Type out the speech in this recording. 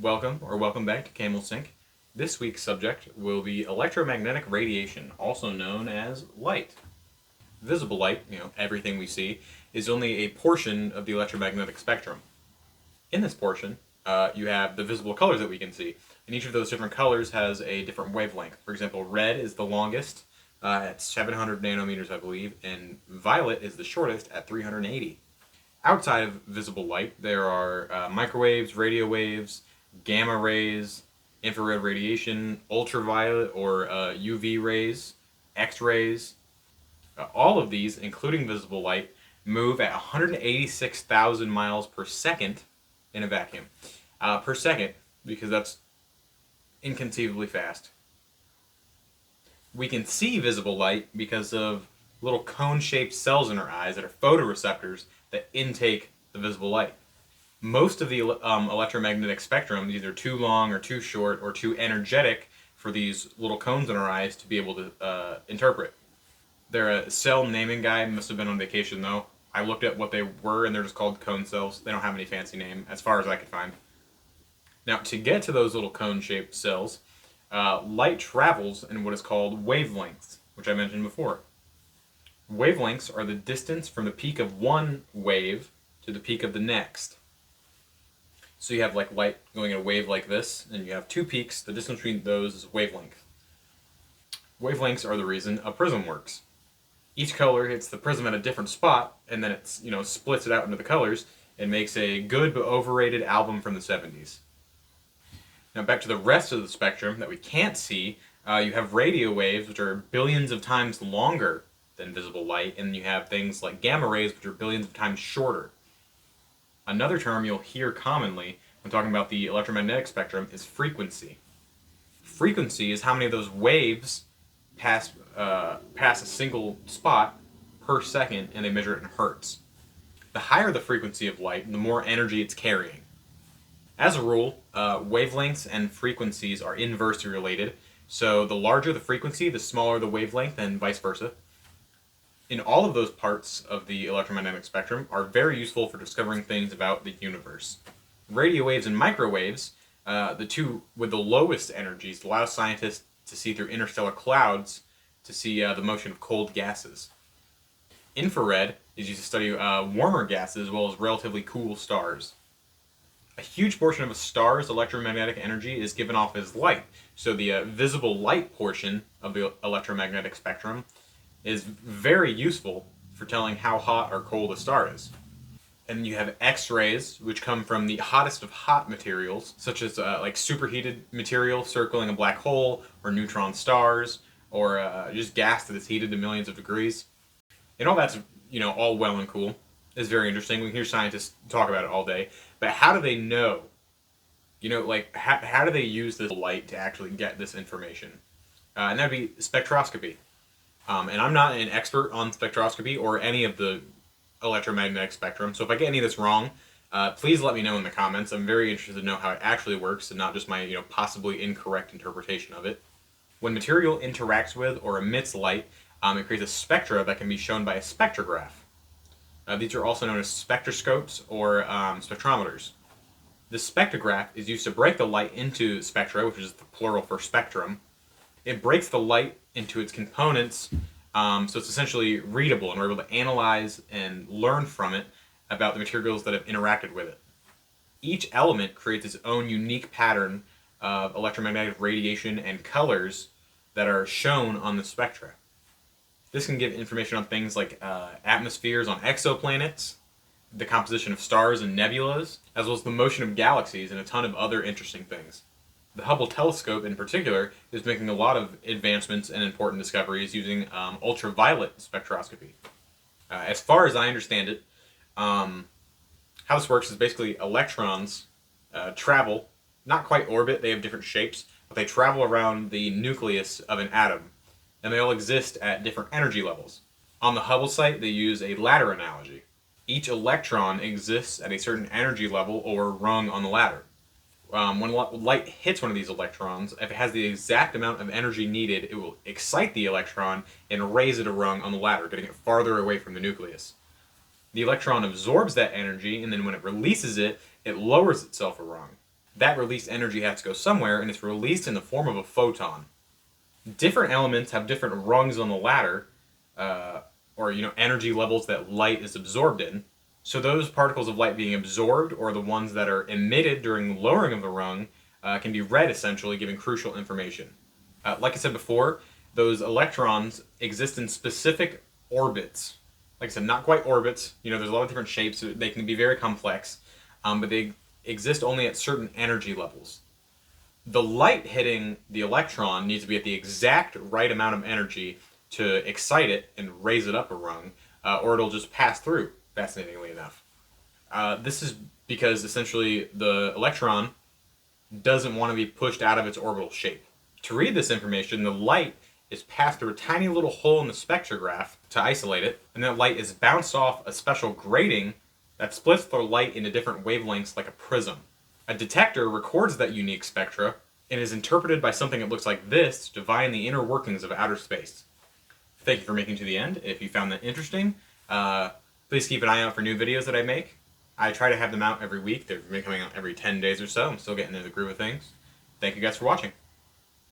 Welcome back to Camel Sync. This week's subject will be electromagnetic radiation, also known as light. Visible light, everything we see, is only a portion of the electromagnetic spectrum. In this portion, you have the visible colors that we can see, and each of those different colors has a different wavelength. For example, red is the longest at 700 nanometers, I believe, and violet is the shortest at 380. Outside of visible light, there are microwaves, radio waves, gamma rays, infrared radiation, ultraviolet or UV rays, X-rays. All of these, including visible light, move at 186,000 miles per second in a vacuum. Per second, because that's inconceivably fast. We can see visible light because of little cone-shaped cells in our eyes that are photoreceptors that intake the visible light. Most of the electromagnetic spectrum is either too long or too short or too energetic for these little cones in our eyes to be able to interpret. They're a cell naming guy, must have been on vacation though. I looked at what they were and they're just called cone cells. They don't have any fancy name as far as I could find. Now to get to those little cone-shaped cells, light travels in what is called wavelengths, which I mentioned before. Wavelengths are the distance from the peak of one wave to the peak of the next. So you have like light going in a wave like this, and you have two peaks. The distance between those is wavelength. Wavelengths are the reason a prism works. Each color hits the prism at a different spot, and then it's splits it out into the colors and makes a good but overrated album from the 70s. Now back to the rest of the spectrum that we can't see, you have radio waves, which are billions of times longer than visible light, and you have things like gamma rays, which are billions of times shorter. Another term you'll hear commonly when talking about the electromagnetic spectrum is frequency. Frequency is how many of those waves pass a single spot per second, and they measure it in hertz. The higher the frequency of light, the more energy it's carrying. As a rule, wavelengths and frequencies are inversely related, so the larger the frequency, the smaller the wavelength, and vice versa. In all of those parts of the electromagnetic spectrum are very useful for discovering things about the universe. Radio waves and microwaves, the two with the lowest energies, allow scientists to see through interstellar clouds to see the motion of cold gases. Infrared is used to study warmer gases as well as relatively cool stars. A huge portion of a star's electromagnetic energy is given off as light, so the visible light portion of the electromagnetic spectrum is very useful for telling how hot or cold a star is. And you have X-rays, which come from the hottest of hot materials, such as like superheated material circling a black hole, or neutron stars, or just gas that is heated to millions of degrees. And all that's, all well and cool. It's very interesting. We can hear scientists talk about it all day. But how do they know? How do they use this light to actually get this information? And that would be spectroscopy. And I'm not an expert on spectroscopy or any of the electromagnetic spectrum, so if I get any of this wrong, please let me know in the comments. I'm very interested to know how it actually works and not just my possibly incorrect interpretation of it. When material interacts with or emits light, it creates a spectra that can be shown by a spectrograph. These are also known as spectroscopes or spectrometers. The spectrograph is used to break the light into spectra, which is the plural for spectrum. It breaks the light into its components, so it's essentially readable, and we're able to analyze and learn from it about the materials that have interacted with it. Each element creates its own unique pattern of electromagnetic radiation and colors that are shown on the spectra. This can give information on things like atmospheres on exoplanets, the composition of stars and nebulas, as well as the motion of galaxies and a ton of other interesting things. The Hubble telescope in particular is making a lot of advancements and important discoveries using ultraviolet spectroscopy. As far as I understand it, how this works is basically electrons travel, not quite orbit, they have different shapes, but they travel around the nucleus of an atom, and they all exist at different energy levels. On the Hubble site, they use a ladder analogy. Each electron exists at a certain energy level or rung on the ladder. When light hits one of these electrons, if it has the exact amount of energy needed, it will excite the electron and raise it a rung on the ladder, getting it farther away from the nucleus. The electron absorbs that energy, and then when it releases it, it lowers itself a rung. that released energy has to go somewhere, and it's released in the form of a photon. Different elements have different rungs on the ladder, or energy levels that light is absorbed in. So those particles of light being absorbed, or the ones that are emitted during lowering of the rung, can be read, essentially giving crucial information. Like I said before, those electrons exist in specific orbits. Like I said, not quite orbits. There's a lot of different shapes. They can be very complex, but they exist only at certain energy levels. The light hitting the electron needs to be at the exact right amount of energy to excite it and raise it up a rung, or it'll just pass through, fascinatingly enough. This is because essentially the electron doesn't want to be pushed out of its orbital shape. To read this information, the light is passed through a tiny little hole in the spectrograph to isolate it, and that light is bounced off a special grating that splits the light into different wavelengths like a prism. A detector records that unique spectra and is interpreted by something that looks like this to divine the inner workings of outer space. Thank you for making it to the end. If you found that interesting, please keep an eye out for new videos that I make. I try to have them out every week. They've been coming out every 10 days or so. I'm still getting into the groove of things. Thank you guys for watching.